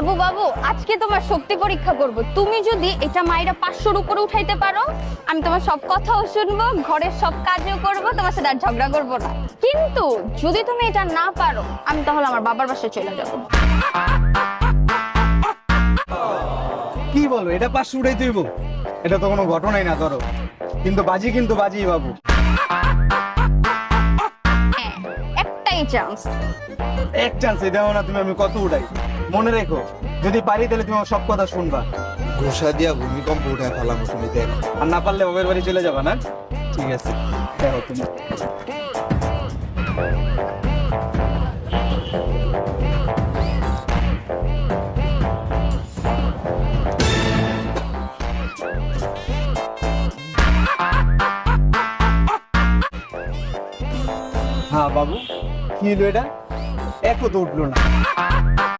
বাবু বাবু, আজকে তোমার শক্তি পরীক্ষা করব। তুমি যদি এটা মাইরা 500-র উপরে উঠাইতে পারো, আমি তোমার সব কথাও শুনবো, ঘরের সব কাজও করব, তোমার সাথে আর ঝগড়া করবো না। কিন্তু যদি তুমি এটা না পারো, আমি তাহলে আমার বাবার বাসায় চলে যাব। কি বলো, এটা 500 উঠাই তুইব? এটা তো কোনো ঘটনাই না। ধরো কিন্তু বাজি বাবু। হ্যাঁ, একটাই চান্স। এক চান্স দাও না তুমি, আমি কত উঠাই। মনে রেখো, যদি পারি তাহলে তুমি আমার সব কথা শুনবা, ঘোষা দিয়া ভূমিকম্প উঠায় ফেলাম, তুমি দেখো। আর না পারলে বাবার বাড়ি চলে যাবা না? ঠিক আছে, দেখো তুমি। হ্যাঁ বাবু, কি হলো এটা? একও তো উঠলো না।